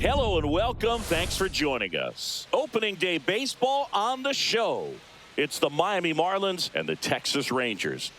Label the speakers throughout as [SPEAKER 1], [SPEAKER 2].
[SPEAKER 1] Hello and welcome. Thanks for joining us. Opening day baseball on the show. It's the Miami Marlins and the Texas Rangers.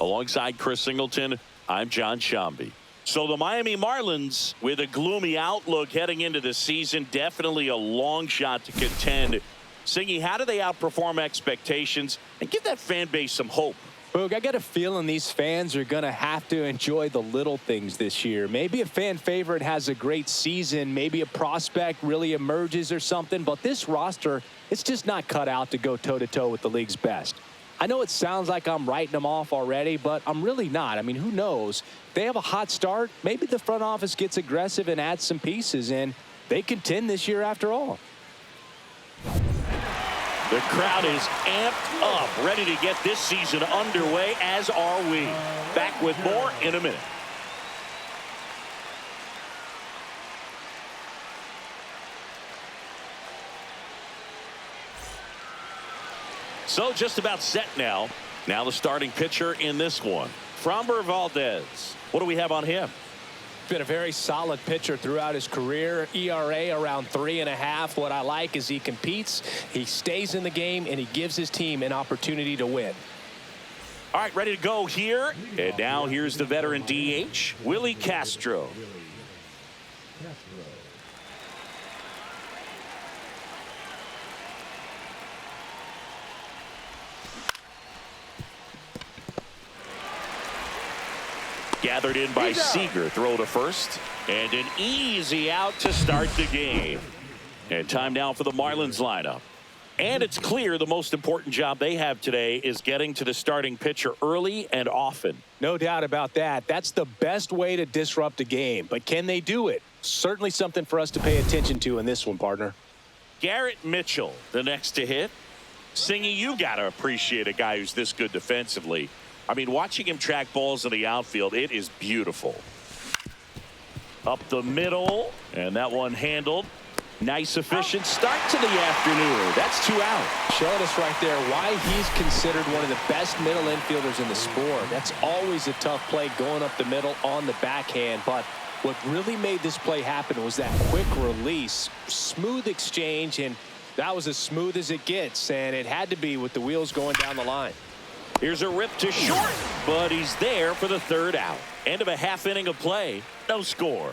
[SPEAKER 1] Alongside Chris Singleton, I'm John Shambi. So the Miami Marlins, with a gloomy outlook heading into the season, definitely a long shot to contend. Singy, how do they outperform expectations and give that fan base some hope?
[SPEAKER 2] Boog, I got a feeling these fans are going to have to enjoy the little things this year. Maybe a fan favorite has a great season. Maybe a prospect really emerges or something. But this roster, it's just not cut out to go toe-to-toe with the league's best. I know it sounds like I'm writing them off already, but I'm really not. I mean, who knows? If they have a hot start, maybe the front office gets aggressive and adds some pieces, and they contend this year after all.
[SPEAKER 1] The crowd is amped up, ready to get this season underway, as are we. Back with more in a minute. So just about set now. Now the starting pitcher in this one, Framber Valdez. What do we have on him?
[SPEAKER 2] Been a very solid pitcher throughout his career. ERA around 3.5. What I like is he competes, he stays in the game, and he gives his team an opportunity to win.
[SPEAKER 1] All right, ready to go here. And now here's the veteran DH, Willie Castro. Gathered in by Seager. Throw to first. And an easy out to start the game. And time now for the Marlins lineup. And it's clear the most important job they have today is getting to the starting pitcher early and often.
[SPEAKER 2] No doubt about that. That's the best way to disrupt a game. But can they do it? Certainly something for us to pay attention to in this one, partner.
[SPEAKER 1] Garrett Mitchell, the next to hit. Singy, you got to appreciate a guy who's this good defensively. I mean, watching him track balls in the outfield, it is beautiful. Up the middle, and that one handled. Nice, efficient start to the afternoon. That's 2 out.
[SPEAKER 2] Showing us right there why he's considered one of the best middle infielders in the sport. That's always a tough play going up the middle on the backhand. But what really made this play happen was that quick release, smooth exchange, and that was as smooth as it gets. And it had to be with the wheels going down the line.
[SPEAKER 1] Here's a rip to short, but he's there for the 3rd out. End of a half inning of play. No score.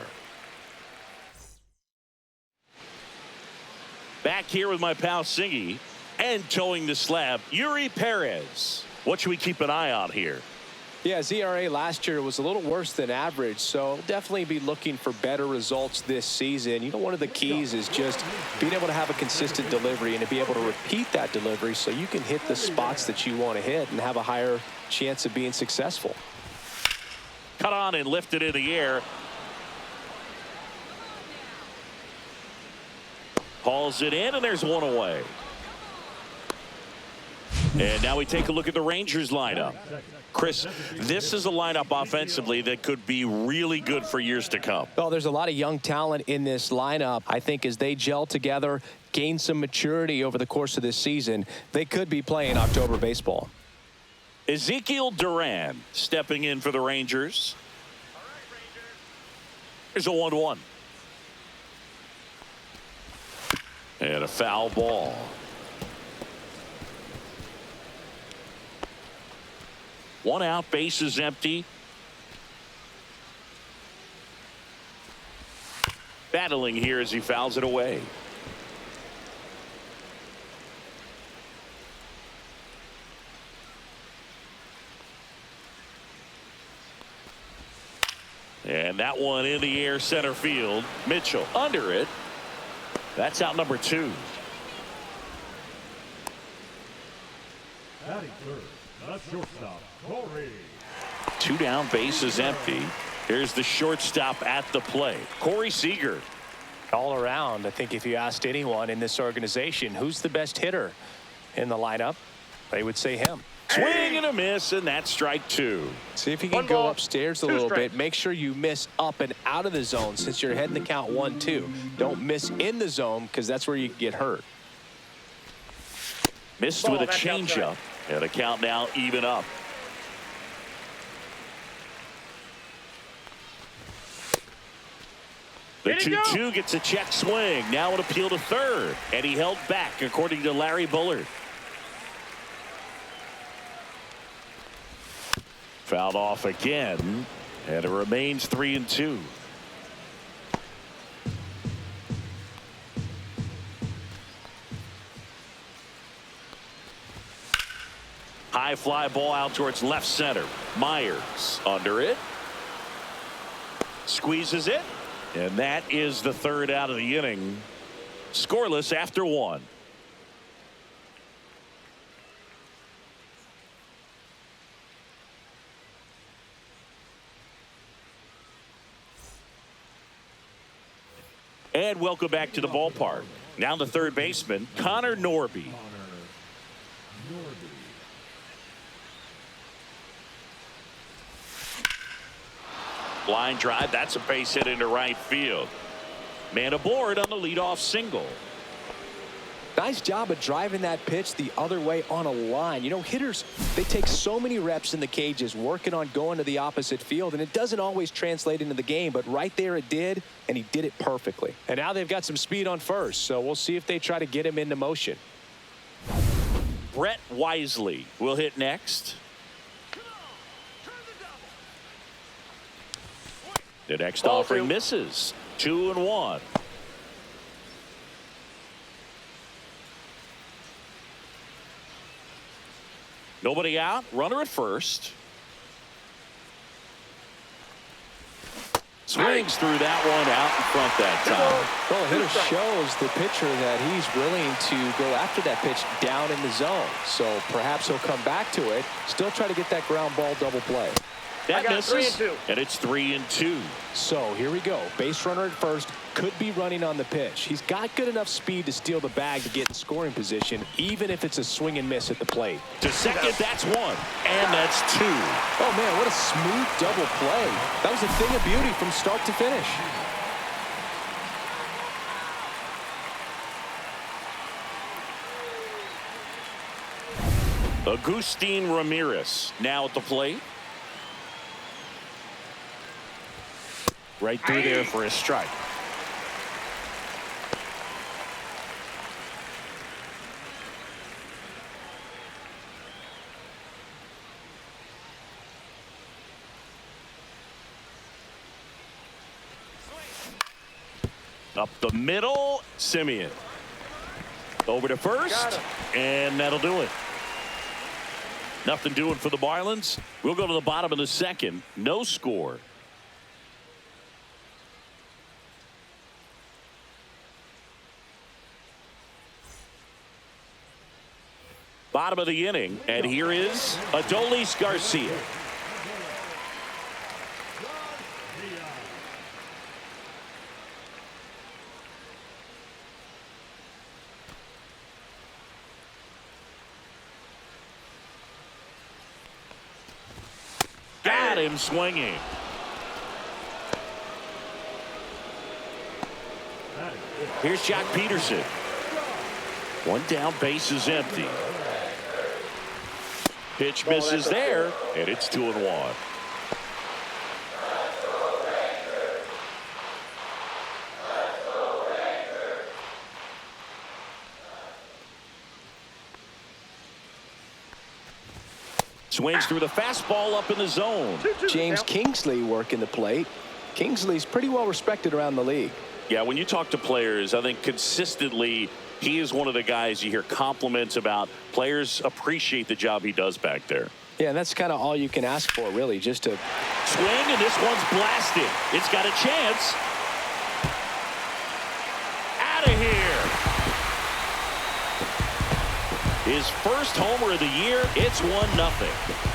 [SPEAKER 1] Back here with my pal Singy, and towing the slab, Yuri Perez. What should we keep an eye on here?
[SPEAKER 2] Yeah, his ERA last year was a little worse than average, so definitely be looking for better results this season. You know, one of the keys is just being able to have a consistent delivery and to be able to repeat that delivery so you can hit the spots that you want to hit and have a higher chance of being successful.
[SPEAKER 1] Cut on and lifted in the air. Hauls it in, and there's one away. And now we take a look at the Rangers lineup. Chris, this is a lineup offensively that could be really good for years to come.
[SPEAKER 2] Well, there's a lot of young talent in this lineup. I think as they gel together, gain some maturity over the course of this season, they could be playing October baseball.
[SPEAKER 1] Ezekiel Duran stepping in for the Rangers. Here's a 1-1. And a foul ball. One out, base is empty. Battling here as he fouls it away. And that one in the air, center field. Mitchell under it. That's out number 2.
[SPEAKER 3] Batting third, the shortstop, Corey.
[SPEAKER 1] 2 down, base is empty. Here's the shortstop at the plate, Corey Seager.
[SPEAKER 2] All around, I think if you asked anyone in this organization who's the best hitter in the lineup, they would say him.
[SPEAKER 1] Swing and a miss, and that's strike 2.
[SPEAKER 2] See if you can go upstairs a little bit. Make sure you miss up and out of the zone since you're heading the count 1-2. Don't miss in the zone because that's where you get hurt.
[SPEAKER 1] Missed with a changeup, and the count now even up. The 2-2 gets a check swing. Now an appeal to third. And he held back, according to Larry Bullard. Fouled off again. And it remains 3-2. High fly ball out towards left center. Myers under it. Squeezes it. And that is the third out of the inning. Scoreless after one. And welcome back to the ballpark. Now the third baseman, Connor Norby. Line drive. That's a base hit into right field. Man aboard on the leadoff single.
[SPEAKER 2] Nice job of driving that pitch the other way on a line. You know, hitters, they take so many reps in the cages working on going to the opposite field, and it doesn't always translate into the game, but right there it did, and he did it perfectly. And now they've got some speed on first, so we'll see if they try to get him into motion.
[SPEAKER 1] Brett Wisely will hit next. The next offering misses. 2-1. Nobody out. Runner at first. Swings through that one out in front that time.
[SPEAKER 2] Well, the hitter shows the pitcher that he's willing to go after that pitch down in the zone. So perhaps he'll come back to it. Still try to get that ground ball double play.
[SPEAKER 1] That misses, and it's 3-2.
[SPEAKER 2] So here we go. Base runner at first, could be running on the pitch. He's got good enough speed to steal the bag to get in scoring position, even if it's a swing and miss at the plate.
[SPEAKER 1] To second, that's one, and that's two.
[SPEAKER 2] Oh, man, what a smooth double play. That was a thing of beauty from start to finish.
[SPEAKER 1] Agustin Ramirez now at the plate. Right through there for a strike. Up the middle, Simeon. Over to first, and that'll do it. Nothing doing for the Marlins. We'll go to the bottom of the second. No score. Bottom of the inning, and here is Adolis Garcia. Got him swinging. Here's Jock Peterson. One down, base is empty. Pitch misses there, and it's 2-1. Swings through the fastball up in the zone.
[SPEAKER 2] James Kingsley working the plate. Kingsley's pretty well respected around the league.
[SPEAKER 1] Yeah, when you talk to players, I think consistently he is one of the guys you hear compliments about. Players appreciate the job he does back there.
[SPEAKER 2] Yeah, and that's kind of all you can ask for, really, just to
[SPEAKER 1] swing, and this one's blasted. It's got a chance. Out of here. His first homer of the year. It's 1-0.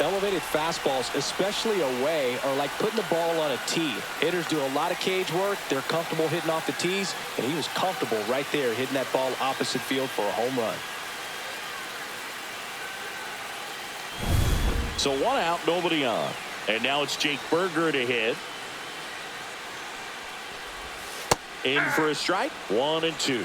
[SPEAKER 2] Elevated fastballs, especially away, are like putting the ball on a tee. Hitters do a lot of cage work. They're comfortable hitting off the tees, and he was comfortable right there hitting that ball opposite field for a home run.
[SPEAKER 1] So one out, nobody on. And now it's Jake Berger to hit. In for a strike. 1-2.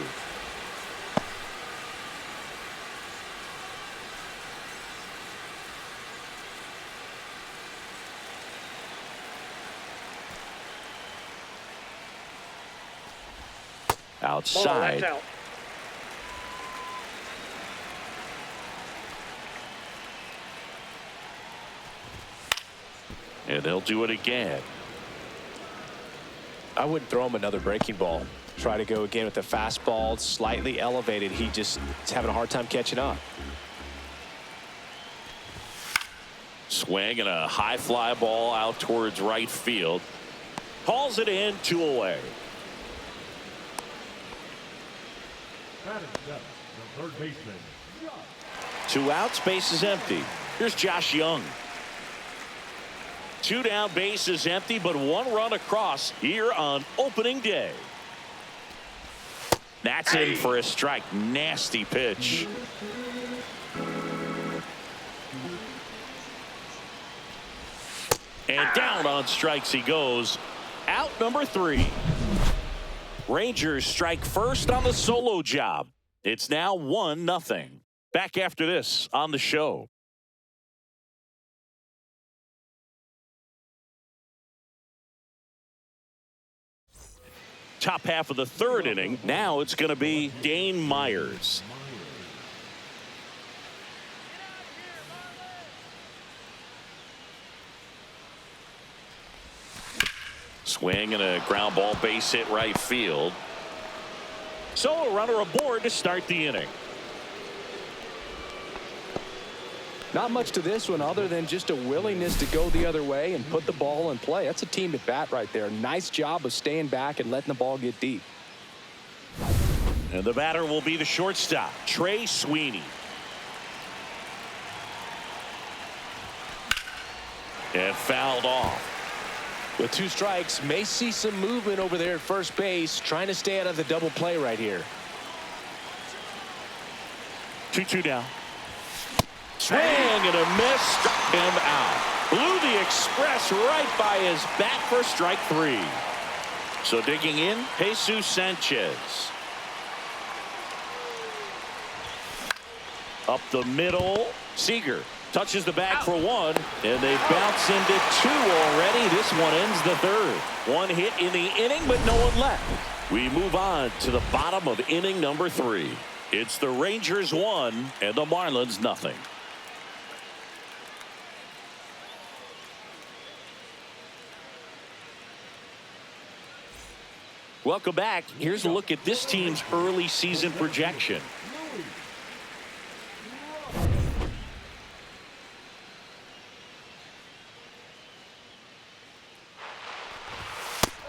[SPEAKER 1] Outside.
[SPEAKER 4] Out.
[SPEAKER 1] And they'll do it again.
[SPEAKER 2] I wouldn't throw him another breaking ball. Try to go again with the fastball, slightly elevated. He just is having a hard time catching up.
[SPEAKER 1] Swing and a high fly ball out towards right field. Hauls it in, 2 away.
[SPEAKER 3] Batting seventh, the third baseman, Josh.
[SPEAKER 1] 2 outs, base is empty. Here's Josh Young. 2 down, base is empty, but 1 run across here on opening day. That's in for a strike. Nasty pitch. And down on strikes he goes. Out number 3. Rangers strike first on the solo job. It's now 1-0. Back after this on the show. Top half of the 3rd inning. Now it's going to be Dane Myers. Swing and a ground ball, base hit right field. So a runner aboard to start the inning.
[SPEAKER 2] Not much to this one other than just a willingness to go the other way and put the ball in play. That's a team at bat right there. Nice job of staying back and letting the ball get deep.
[SPEAKER 1] And the batter will be the shortstop, Trey Sweeney. And fouled off.
[SPEAKER 2] With 2 strikes, may see some movement over there at first base, trying to stay out of the double play right here.
[SPEAKER 1] 2-2 down. Swing and a miss, struck him out. Blew the express right by his bat for strike 3. So digging in, Jesus Sanchez. Up the middle, Seager touches the bag for 1, and they bounce into 2 already. This one ends the 3rd. 1 hit in the inning, but no one left. We move on to the bottom of inning number 3. It's the Rangers 1 and the Marlins 0. Welcome back. Here's a look at this team's early season projection.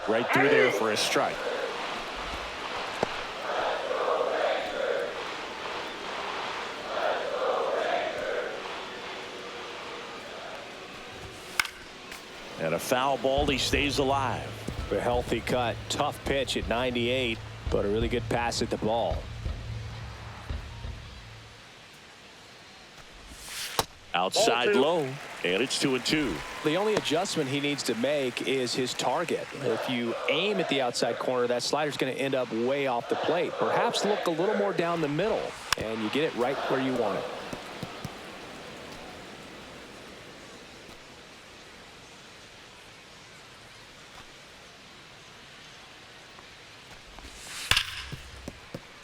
[SPEAKER 1] Right through there for a strike. And a foul ball, he stays alive.
[SPEAKER 2] A healthy cut, tough pitch at 98, but a really good pass at the ball.
[SPEAKER 1] Outside low, and it's 2-2.
[SPEAKER 2] The only adjustment he needs to make is his target. If you aim at the outside corner, that slider's going to end up way off the plate. Perhaps look a little more down the middle, and you get it right where you want it.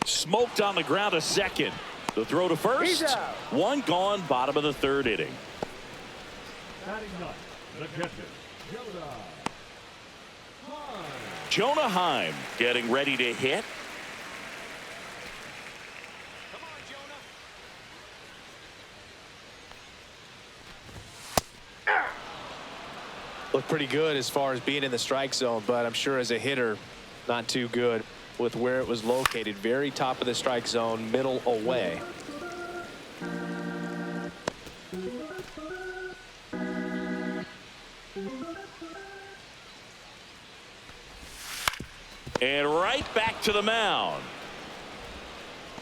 [SPEAKER 1] Smoked on the ground, a second. The throw to first. 1 gone, bottom of the 3rd inning.
[SPEAKER 3] Batting ninth, the catcher,
[SPEAKER 1] Jonah Heim getting ready to hit.
[SPEAKER 2] Looked pretty good as far as being in the strike zone, but I'm sure as a hitter, not too good with where it was located. Very top of the strike zone, middle away.
[SPEAKER 1] And right back to the mound.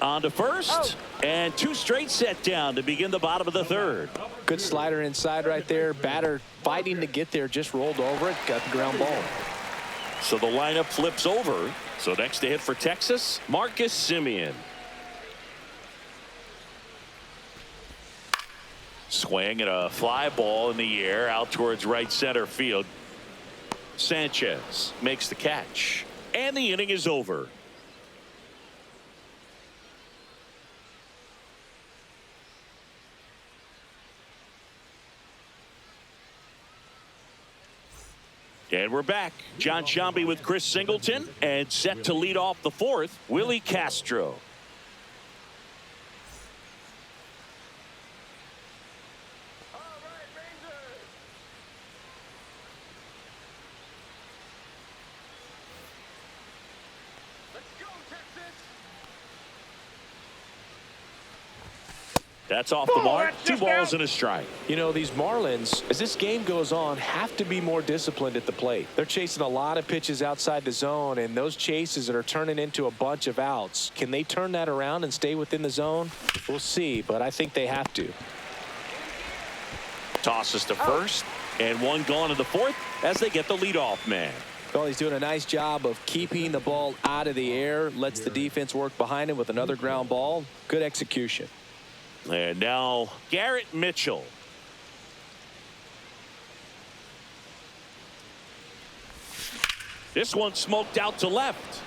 [SPEAKER 1] On to first. And 2 straight set down to begin the bottom of the 3rd.
[SPEAKER 2] Good slider inside right there. Batter fighting to get there, just rolled over it, got the ground ball.
[SPEAKER 1] So the lineup flips over. So next to hit for Texas, Marcus Semien. Swing and a fly ball in the air out towards right center field. Sanchez makes the catch. And the inning is over. And we're back. John Sciambi with Chris Singleton, and set to lead off the 4th, Willie Castro. That's off the mark. 2 balls and a strike.
[SPEAKER 2] You know, these Marlins, as this game goes on, have to be more disciplined at the plate. They're chasing a lot of pitches outside the zone, and those chases that are turning into a bunch of outs, can they turn that around and stay within the zone? We'll see, but I think they have to.
[SPEAKER 1] Tosses to first, and 1 gone in the 4th as they get the leadoff man.
[SPEAKER 2] Well, he's doing a nice job of keeping the ball out of the air, lets the defense work behind him with another ground ball. Good execution.
[SPEAKER 1] And now Garrett Mitchell. This one smoked out to left.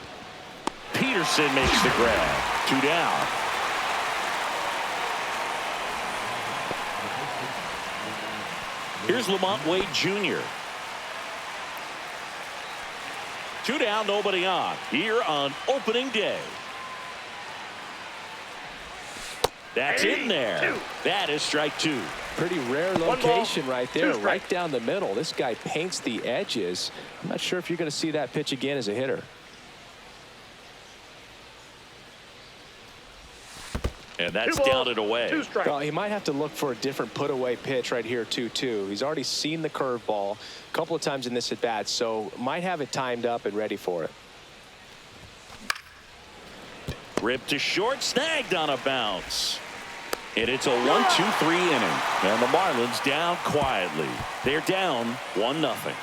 [SPEAKER 1] Peterson makes the grab. 2 down. Here's Lamont Wade Jr. 2 down, nobody on here on opening day. That's in there. That is strike 2.
[SPEAKER 2] Pretty rare location right there, right down the middle. This guy paints the edges. I'm not sure if you're going to see that pitch again as a hitter.
[SPEAKER 1] And that's down and away.
[SPEAKER 2] Well, he might have to look for a different put-away pitch right here, 2-2. He's already seen the curveball a couple of times in this at-bat, so might have it timed up and ready for it.
[SPEAKER 1] Ripped to short, snagged on a bounce. And it's a 1-2-3 inning. And the Marlins down quietly. They're down 1-0.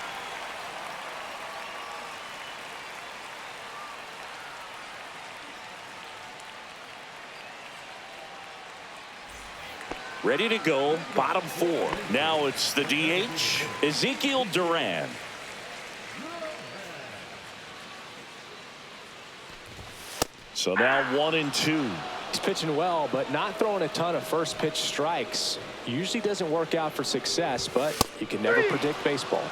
[SPEAKER 1] Ready to go, bottom 4. Now it's the DH, Ezekiel Duran. So now 1-2.
[SPEAKER 2] He's pitching well, but not throwing a ton of first pitch strikes. Usually doesn't work out for success, but you can never predict baseball.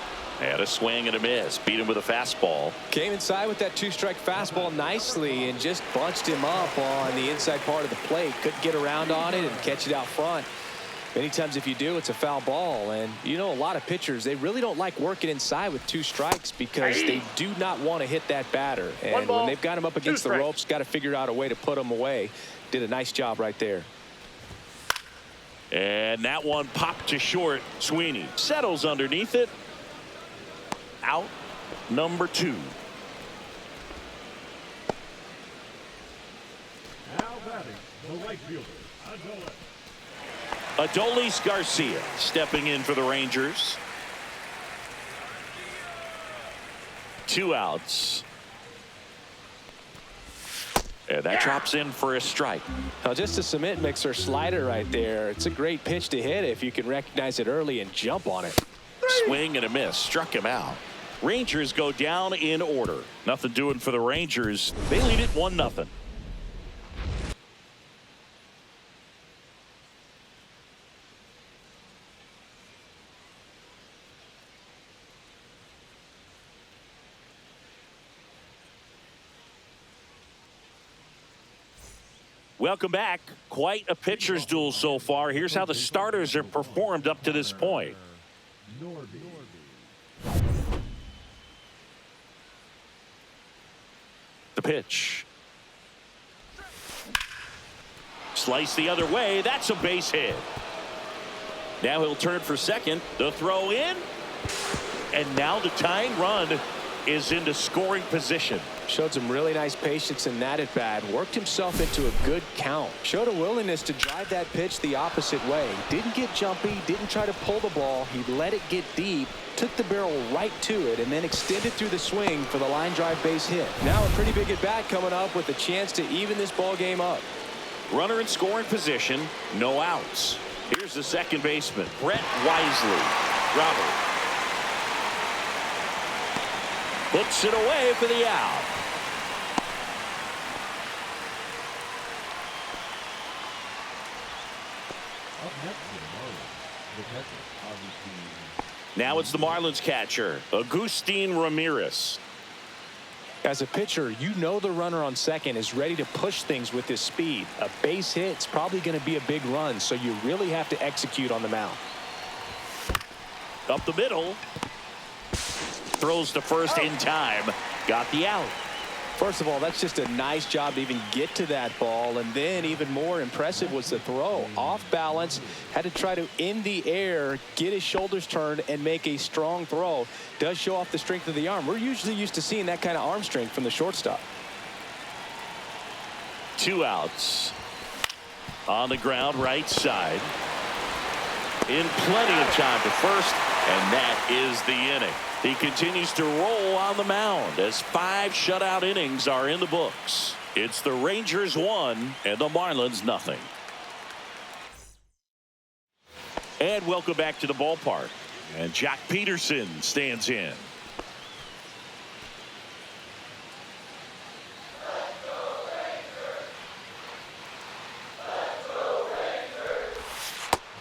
[SPEAKER 1] And a swing and a miss. Beat him with a fastball.
[SPEAKER 2] Came inside with that 2-strike fastball nicely and just bunched him up on the inside part of the plate. Couldn't get around on it and catch it out front. Many times if you do, it's a foul ball. And you know, a lot of pitchers, they really don't like working inside with 2 strikes because they do not want to hit that batter. And when they've got him up against the ropes, got to figure out a way to put him away. Did a nice job right there.
[SPEAKER 1] And that one popped to short. Sweeney settles underneath it. Out number 2.
[SPEAKER 3] Now batting, the right fielder,
[SPEAKER 1] Adolis Garcia stepping in for the Rangers. 2 outs. And that drops in for a strike.
[SPEAKER 2] Now just a cement mixer slider right there. It's a great pitch to hit if you can recognize it early and jump on it.
[SPEAKER 1] Swing and a miss. Struck him out. Rangers go down in order. Nothing doing for the Rangers. They lead it 1-0. Welcome back. Quite a pitcher's duel so far. Here's how the starters have performed up to this point. The pitch. Slice the other way. That's a base hit. Now he'll turn for second. The throw in. And now the tying run is into scoring position.
[SPEAKER 2] Showed some really nice patience in that at bat. Worked himself into a good count. Showed a willingness to drive that pitch the opposite way. Didn't get jumpy. Didn't try to pull the ball. He let it get deep. Took the barrel right to it and then extended through the swing for the line drive base hit. Now a pretty big at bat coming up with a chance to even this ball game up.
[SPEAKER 1] Runner in scoring position. No outs. Here's the second baseman, Brett Wisely. Robert puts it away for the out. Now it's the Marlins catcher, Agustin Ramirez.
[SPEAKER 2] As a pitcher, you know the runner on second is ready to push things with his speed. A base hit's probably going to be a big run, so you really have to execute on the mound.
[SPEAKER 1] Up the middle. Throws to first in time. Got the out.
[SPEAKER 2] First of all, that's just a nice job to even get to that ball, and then even more impressive was the throw. Off balance, had to try to in the air, get his shoulders turned and make a strong throw. Does show off the strength of the arm. We're usually used to seeing that kind of arm strength from the shortstop.
[SPEAKER 1] 2 outs. On the ground, right side. In plenty of time to first, and that is the inning. He continues to roll on the mound as 5 shutout innings are in the books. It's the Rangers 1 and the Marlins nothing. And welcome back to the ballpark. And Jack Peterson stands in.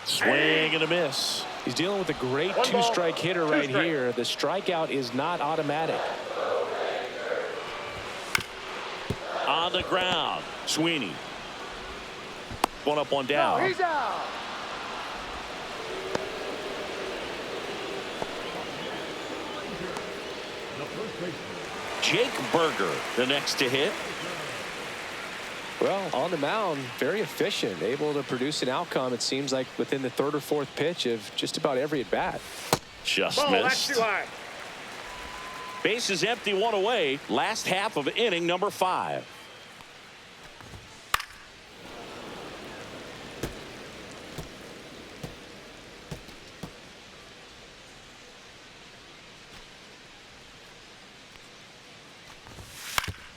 [SPEAKER 1] Swing and a miss.
[SPEAKER 2] He's dealing with a great two-strike hitter right here. The strikeout is not automatic.
[SPEAKER 1] On the ground, Sweeney. 1 up, 1 down.
[SPEAKER 4] No, he's out.
[SPEAKER 1] Jake Berger, the next to hit.
[SPEAKER 2] Well, on the mound, very efficient, able to produce an outcome, it seems like, within the 3rd or 4th pitch of just about every at bat.
[SPEAKER 1] Just
[SPEAKER 4] Ball,
[SPEAKER 1] missed.
[SPEAKER 4] that's too high.
[SPEAKER 1] Base is empty, 1 away. Last half of inning number 5.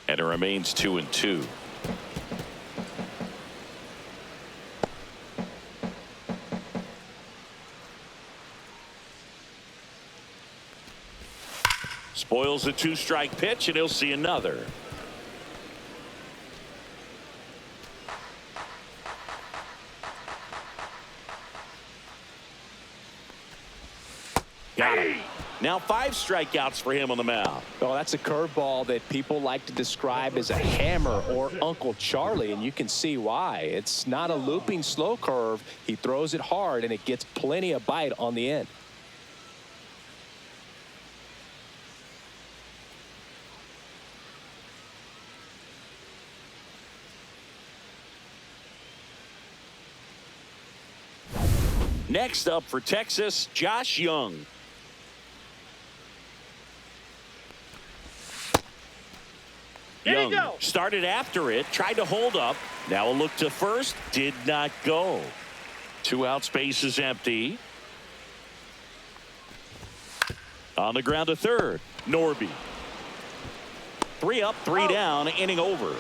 [SPEAKER 1] And it remains 2-2. Spoils a 2-strike pitch, and he'll see another. Got him. Now 5 strikeouts for him on the mound.
[SPEAKER 2] Well, that's a curveball that people like to describe as a hammer or Uncle Charlie, and you can see why. It's not a looping slow curve. He throws it hard, and it gets plenty of bite on the end.
[SPEAKER 1] Next up for Texas, Josh Young. Young started after it, tried to hold up. Now a look to first, did not go. 2 outs, base is empty. On the ground to third, Norby. 3 up, 3 down, inning over.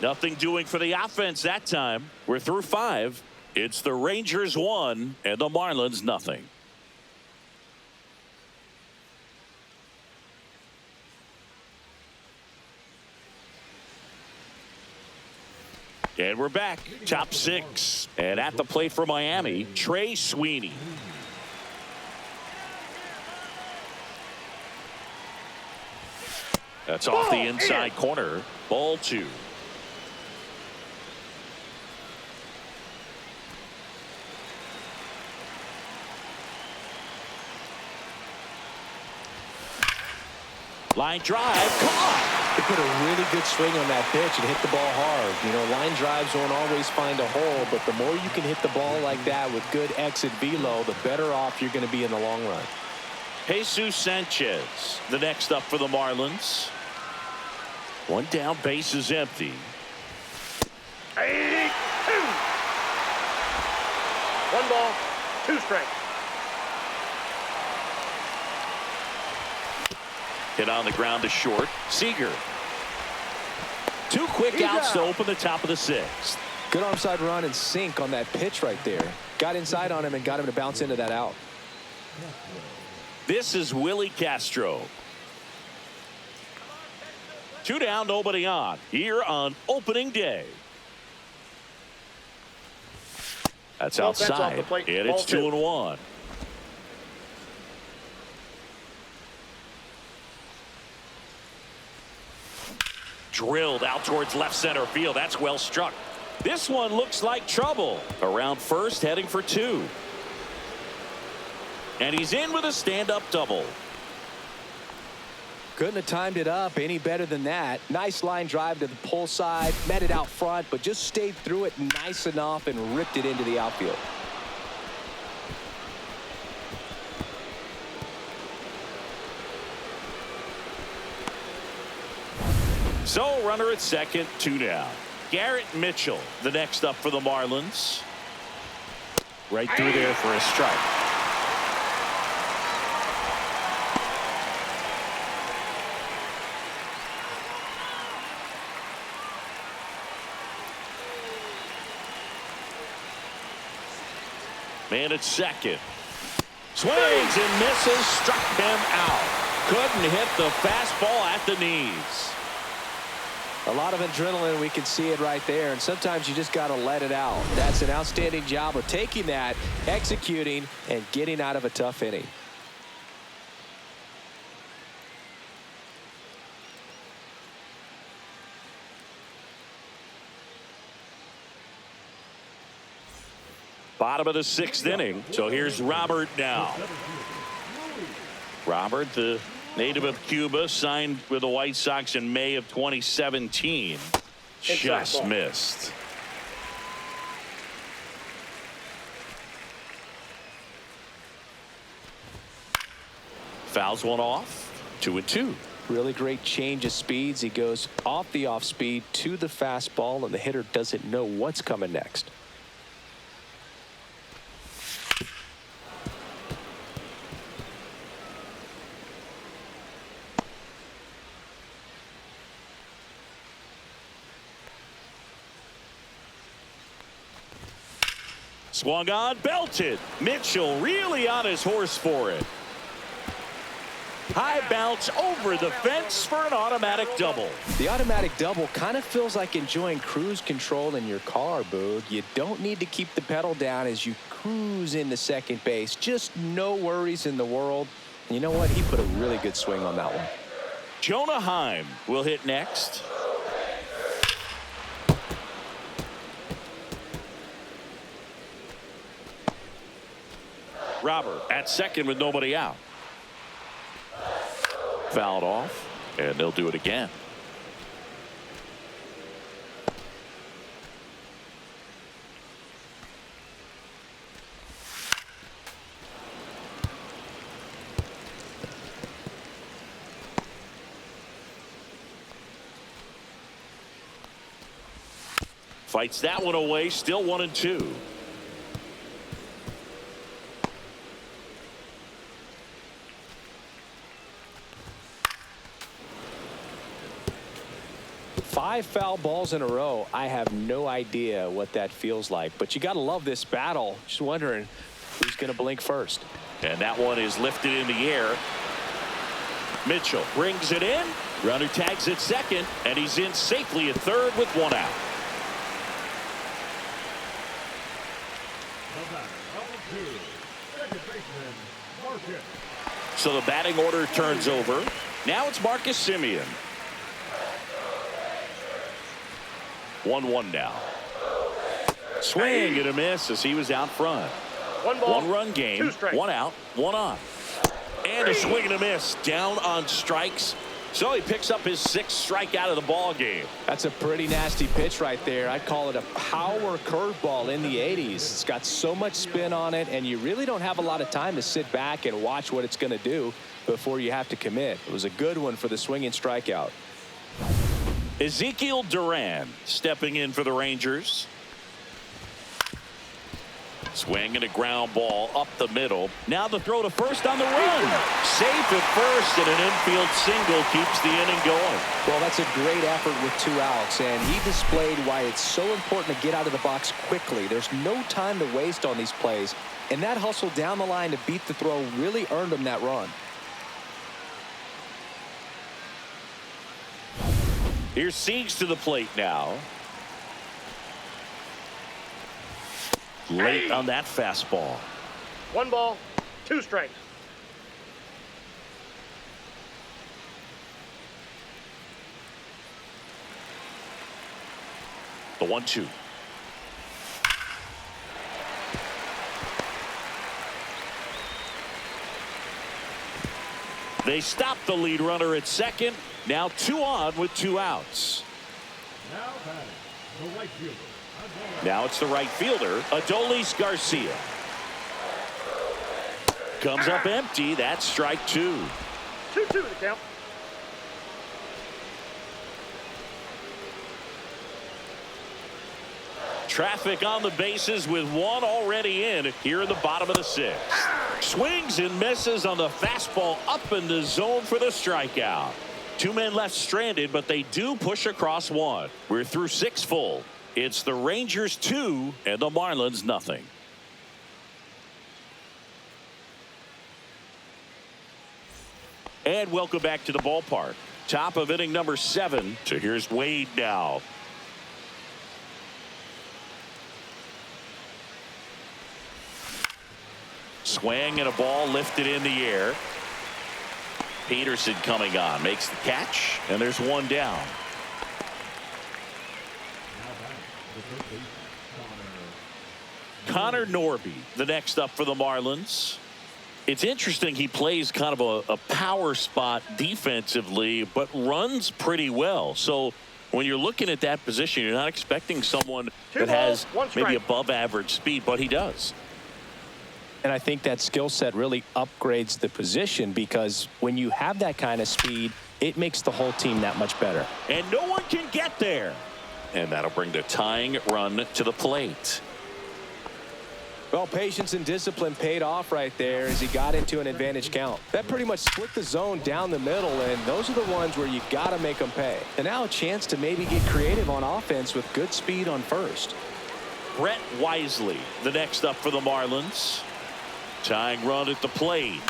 [SPEAKER 1] Nothing doing for the offense that time. We're through 5. It's the Rangers 1 and the Marlins nothing. And we're back. Top 6. And at the plate for Miami, Trey Sweeney. That's off the inside corner. Ball 2. Line drive, caught.
[SPEAKER 2] He put a really good swing on that pitch and hit the ball hard. You know, line drives won't always find a hole, but the more you can hit the ball like that with good exit velo, the better off you're going to be in the long run.
[SPEAKER 1] Jesus Sanchez, the next up for the Marlins. One down, base is empty.
[SPEAKER 3] 8-2. 1 ball, 2 strikes.
[SPEAKER 1] Hit on the ground to short. Seager. 2 quick outs to open the top of the 6th.
[SPEAKER 2] Good onside run and sink on that pitch right there. Got inside on him and got him to bounce into that out.
[SPEAKER 1] This is Willie Castro. 2 down, nobody on here on opening day. That's outside, and it's 2-1. Drilled out towards left center field. That's well struck. This one looks like trouble. Around first, heading for 2. And he's in with a stand-up double.
[SPEAKER 2] Couldn't have timed it up any better than that. Nice line drive to the pull side, met it out front, but just stayed through it nice enough and ripped it into the outfield.
[SPEAKER 1] So runner at second, 2 down. Garrett Mitchell, the next up for the Marlins. Right through there for a strike. Man at second. Swings and misses, struck him out. Couldn't hit the fastball at the knees.
[SPEAKER 2] A lot of adrenaline, we can see it right there, and sometimes you just got to let it out. That's an outstanding job of taking that, executing, and getting out of a tough inning.
[SPEAKER 1] Bottom of the 6th inning. So here's Robert now. Robert, the native of Cuba, signed with the White Sox in May of 2017. Just missed. Fouls one off. 2-2.
[SPEAKER 2] Really great change of speeds. He goes off the off speed to the fastball, and the hitter doesn't know what's coming next.
[SPEAKER 1] Swung on, belted. Mitchell really on his horse for it. High bounce over the fence for an automatic double.
[SPEAKER 2] The automatic double kind of feels like enjoying cruise control in your car, Boog. You don't need to keep the pedal down as you cruise into second base. Just no worries in the world. And you know what? He put a really good swing on that one.
[SPEAKER 1] Jonah Heim will hit next. Robert at second with nobody out. Fouled off, and they'll do it again. Fights that one away, still 1-2.
[SPEAKER 2] Five foul balls in a row. I have no idea what that feels like, but you got to love this battle. Just wondering who's going to blink first.
[SPEAKER 1] And that one is lifted in the air. Mitchell brings it in. Runner tags at second, and he's in safely at third with 1 out. So the batting order turns over. Now it's Marcus Semien. 1-1 now. Swing and a miss as he was out front.
[SPEAKER 3] 1 ball,
[SPEAKER 1] 1 run game,
[SPEAKER 3] 2 strikes.
[SPEAKER 1] 1 out, 1 on. And a swing and a miss down on strikes. So he picks up his 6th strikeout of the ball game.
[SPEAKER 2] That's a pretty nasty pitch right there. I'd call it a power curveball in the 80s. It's got so much spin on it, and you really don't have a lot of time to sit back and watch what it's going to do before you have to commit. It was a good one for the swinging strikeout.
[SPEAKER 1] Ezekiel Duran stepping in for the Rangers. Swing and a ground ball up the middle. Now the throw to first on the run. Safe at first, and an infield single keeps the inning going.
[SPEAKER 2] Well, that's a great effort with 2 outs, and he displayed why it's so important to get out of the box quickly. There's no time to waste on these plays, and that hustle down the line to beat the throw really earned him that run.
[SPEAKER 1] Here's Siegs to the plate now. Late on that fastball.
[SPEAKER 4] 1 ball, 2 strikes.
[SPEAKER 1] The 1-2. They stop the lead runner at second. Now 2 on with 2 outs.
[SPEAKER 3] Now batting, the right fielder.
[SPEAKER 1] Now it's the right fielder, Adolis Garcia. Comes up empty. That's strike 2.
[SPEAKER 4] 2-2 the count.
[SPEAKER 1] Traffic on the bases with 1 already in here in the bottom of the 6th. Swings and misses on the fastball up in the zone for the strikeout. 2 men left stranded, but they do push across 1. We're through 6 full. It's the Rangers 2 and the Marlins nothing. And welcome back to the ballpark. Top of inning number 7. So here's Wade now. Swing and a ball lifted in the air. Peterson coming on, makes the catch, and there's 1 down. Connor Norby, the next up for the Marlins. It's interesting, he plays kind of a power spot defensively, but runs pretty well. So when you're looking at that position, you're not expecting someone that has maybe above average speed, but he does.
[SPEAKER 2] And I think that skill set really upgrades the position, because when you have that kind of speed, it makes the whole team that much better.
[SPEAKER 1] And no one can get there. And that'll bring the tying run to the plate.
[SPEAKER 2] Well, patience and discipline paid off right there as he got into an advantage count. That pretty much split the zone down the middle, and those are the ones where you got to make them pay. And now a chance to maybe get creative on offense with good speed on first.
[SPEAKER 1] Brett Wisely, the next up for the Marlins. Tying run at the plate.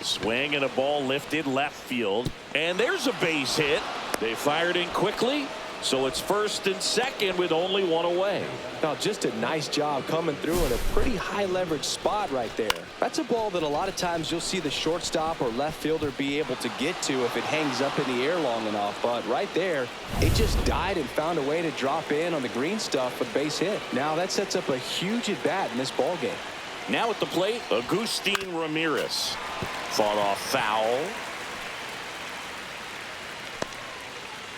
[SPEAKER 1] Swing and a ball lifted left field. And there's a base hit. They fired in quickly. So it's first and second with only 1 away.
[SPEAKER 2] Now, just a nice job coming through in a pretty high leverage spot right there. That's a ball that a lot of times you'll see the shortstop or left fielder be able to get to if it hangs up in the air long enough. But right there, it just died and found a way to drop in on the green stuff with base hit. Now that sets up a huge at bat in this ball game.
[SPEAKER 1] Now at the plate, Agustin Ramirez. Fought off foul.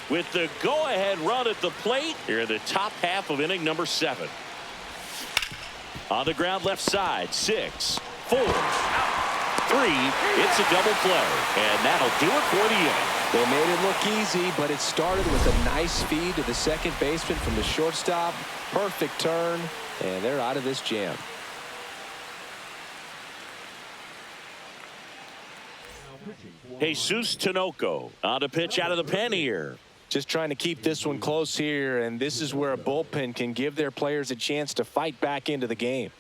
[SPEAKER 1] With the go-ahead run at the plate here in the top half of inning number 7. On the ground left side, 6, 4, 3. It's a double play, and that'll do it for the inning.
[SPEAKER 2] They made it look easy, but it started with a nice feed to the second baseman from the shortstop. Perfect turn, and they're out of this jam.
[SPEAKER 1] Jesus Tinoco on to pitch out of the pen here.
[SPEAKER 2] Just trying to keep this one close here, and this is where a bullpen can give their players a chance to fight back into the game.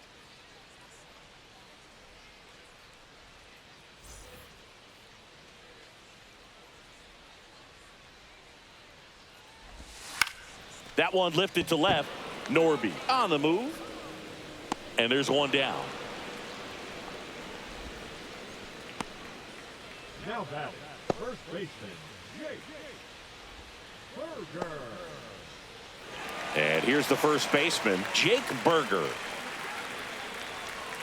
[SPEAKER 1] That one lifted to left. Norby on the move. And there's 1 down.
[SPEAKER 3] Now batting, first baseman, Jake Burger.
[SPEAKER 1] And here's the first baseman, Jake Burger.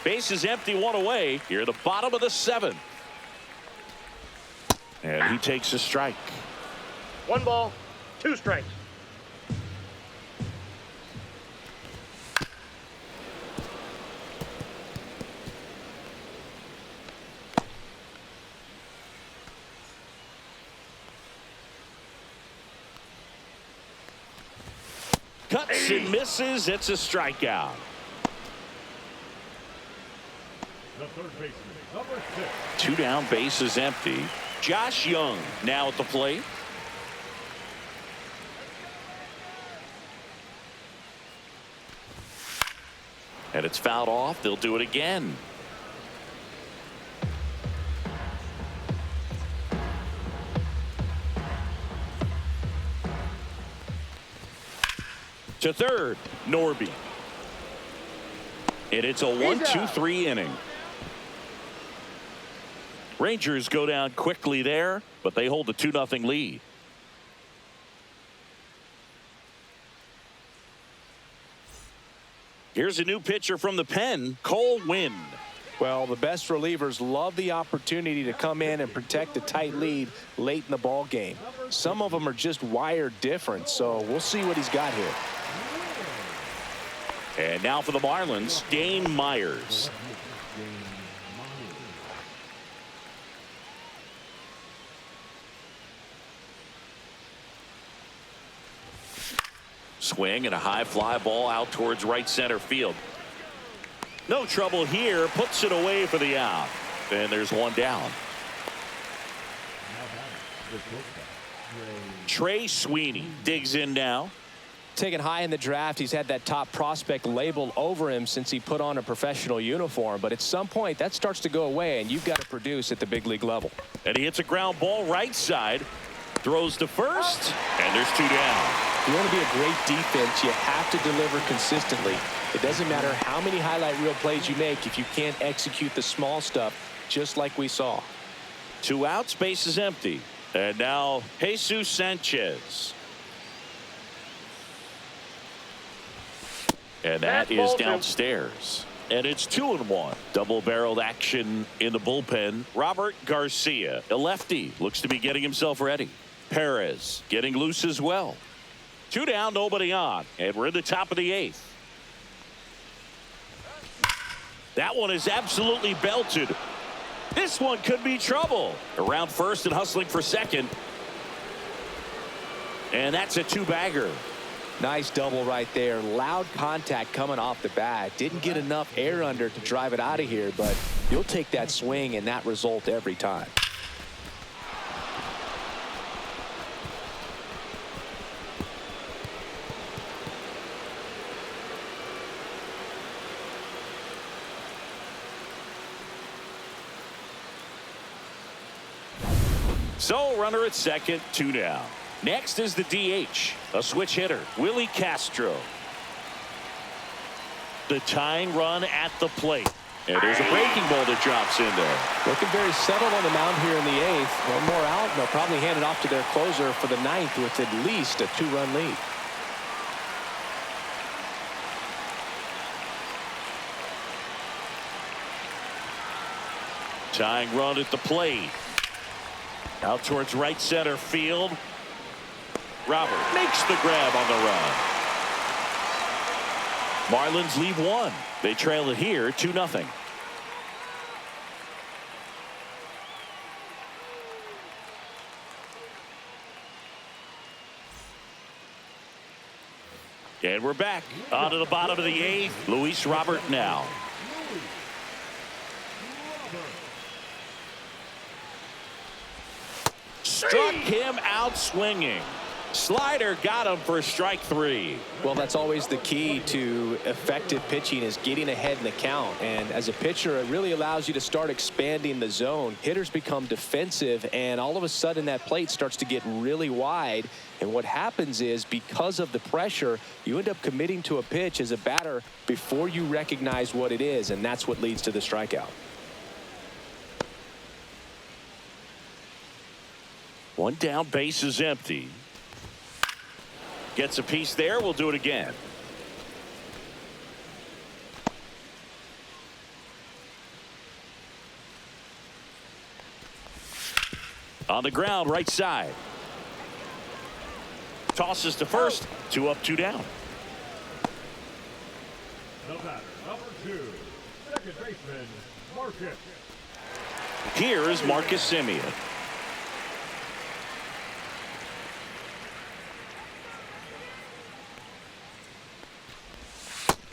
[SPEAKER 1] Base is empty, 1 away. Here at the bottom of the 7th. And he takes a strike.
[SPEAKER 4] 1 ball, 2 strikes.
[SPEAKER 1] and misses. It's a strikeout.
[SPEAKER 3] The third baseman, number 6.
[SPEAKER 1] 2 down, bases empty. Josh Young now at the plate. And it's fouled off. They'll do it again. To third, Norby. And it's a 1-2-3 inning. Rangers go down quickly there, but they hold a 2-0 lead. Here's a new pitcher from the pen, Cole Winn.
[SPEAKER 2] Well, the best relievers love the opportunity to come in and protect a tight lead late in the ball game. Some of them are just wired different, so we'll see what he's got here.
[SPEAKER 1] And now for the Marlins, Dane Myers. Swing and a high fly ball out towards right center field. No trouble here. Puts it away for the out. And there's one down. Trey Sweeney digs in now.
[SPEAKER 2] Taken high in the draft, he's had that top prospect label over him since he put on a professional uniform. But at some point, that starts to go away, and you've got to produce at the big league level.
[SPEAKER 1] And he hits a ground ball right side. Throws to first, and there's 2 down.
[SPEAKER 2] If you want to be a great defense, you have to deliver consistently. It doesn't matter how many highlight reel plays you make if you can't execute the small stuff, just like we saw.
[SPEAKER 1] 2 outs, base is empty. And now Jesus Sanchez. And that is downstairs. And it's 2-1. Double-barreled action in the bullpen. Robert Garcia, a lefty, looks to be getting himself ready. Perez getting loose as well. 2 down, nobody on. And we're in the top of the 8th. That one is absolutely belted. This one could be trouble. Around first and hustling for second. And that's a 2-bagger.
[SPEAKER 2] Nice double right there. Loud contact coming off the bat. Didn't get enough air under to drive it out of here, but you'll take that swing and that result every time.
[SPEAKER 1] So runner at second, 2 down. Next is the DH, a switch hitter, Willie Castro. The tying run at the plate. And there's a breaking ball that drops in there.
[SPEAKER 2] Looking very settled on the mound here in the 8th. One more out, and they'll probably hand it off to their closer for the 9th with at least a 2-run lead.
[SPEAKER 1] Tying run at the plate. Out towards right center field. Robert makes the grab on the run. Marlins lead 1. They trail it here 2-0. And we're back onto the bottom of the 8th. Luis Robert now. Struck him out swinging. Slider got him for strike 3.
[SPEAKER 2] Well, that's always the key to effective pitching, is getting ahead in the count. And as a pitcher, it really allows you to start expanding the zone. Hitters become defensive, and all of a sudden that plate starts to get really wide. And what happens is, because of the pressure, you end up committing to a pitch as a batter before you recognize what it is, and that's what leads to the strikeout.
[SPEAKER 1] One down, base is empty. Gets a piece there. We'll do it again. On the ground, right side. Tosses to first. 2 up, 2 down.
[SPEAKER 3] The batter, number 2, second baseman, Marcus.
[SPEAKER 1] Here is Marcus Semien.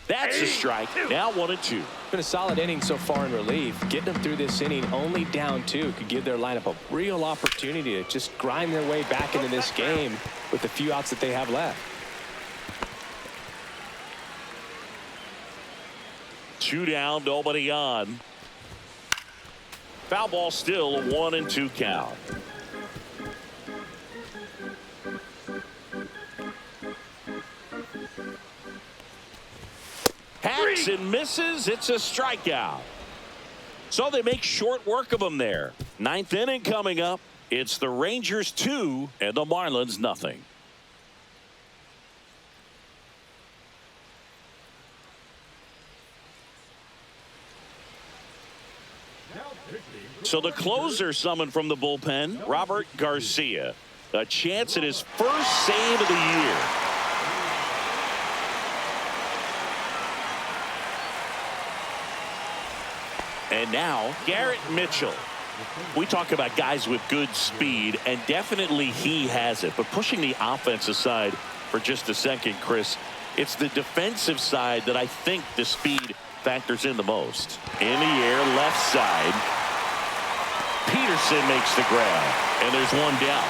[SPEAKER 1] That's a strike. Now 1-2.
[SPEAKER 2] Been a solid inning so far in relief. Getting them through this inning only down 2 could give their lineup a real opportunity to just grind their way back into this game with the few outs that they have left.
[SPEAKER 1] 2 down, nobody on. Foul ball still, a 1-2 count. Hacks and misses. It's a strikeout. So they make short work of him there. 9th inning coming up. It's the Rangers 2 and the Marlins nothing. So the closer summoned from the bullpen, Robert Garcia. A chance at his first save of the year. And now Garrett Mitchell. We talk about guys with good speed, and definitely he has it. But pushing the offense aside for just a second, Chris, it's the defensive side that I think the speed factors in the most. In the air, left side. Peterson makes the grab, and there's one down.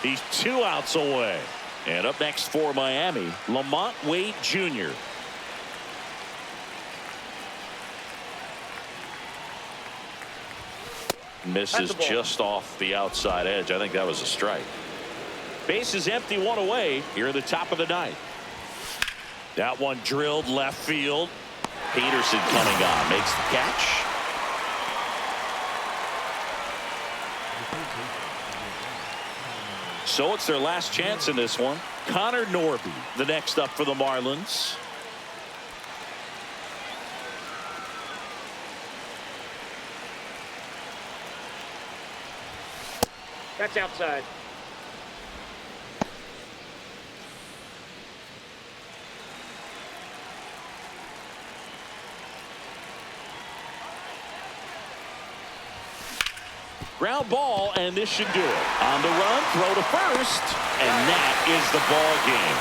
[SPEAKER 1] He's 2 outs away. And up next for Miami, Lamont Wade Jr. Misses just off the outside edge. I think that was a strike. Base is empty, 1 away here at the top of the 9th. That one drilled left field. Peterson coming on, makes the catch. So it's their last chance in this one. Connor Norby, the next up for the Marlins.
[SPEAKER 4] That's outside.
[SPEAKER 1] Ground ball, and this should do it. On the run, throw to first, and that is the ball game.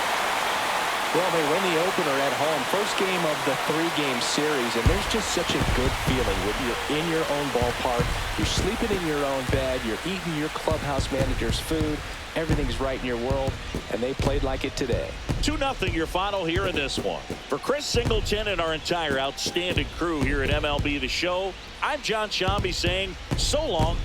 [SPEAKER 2] Well, they win the opener at home. First game of the 3-game series, and there's just such a good feeling when you're in your own ballpark. You're sleeping in your own bed. You're eating your clubhouse manager's food. Everything's right in your world, and they played like it today.
[SPEAKER 1] 2-0 your final here in this one. For Chris Singleton and our entire outstanding crew here at MLB The Show, I'm John Shambi saying so long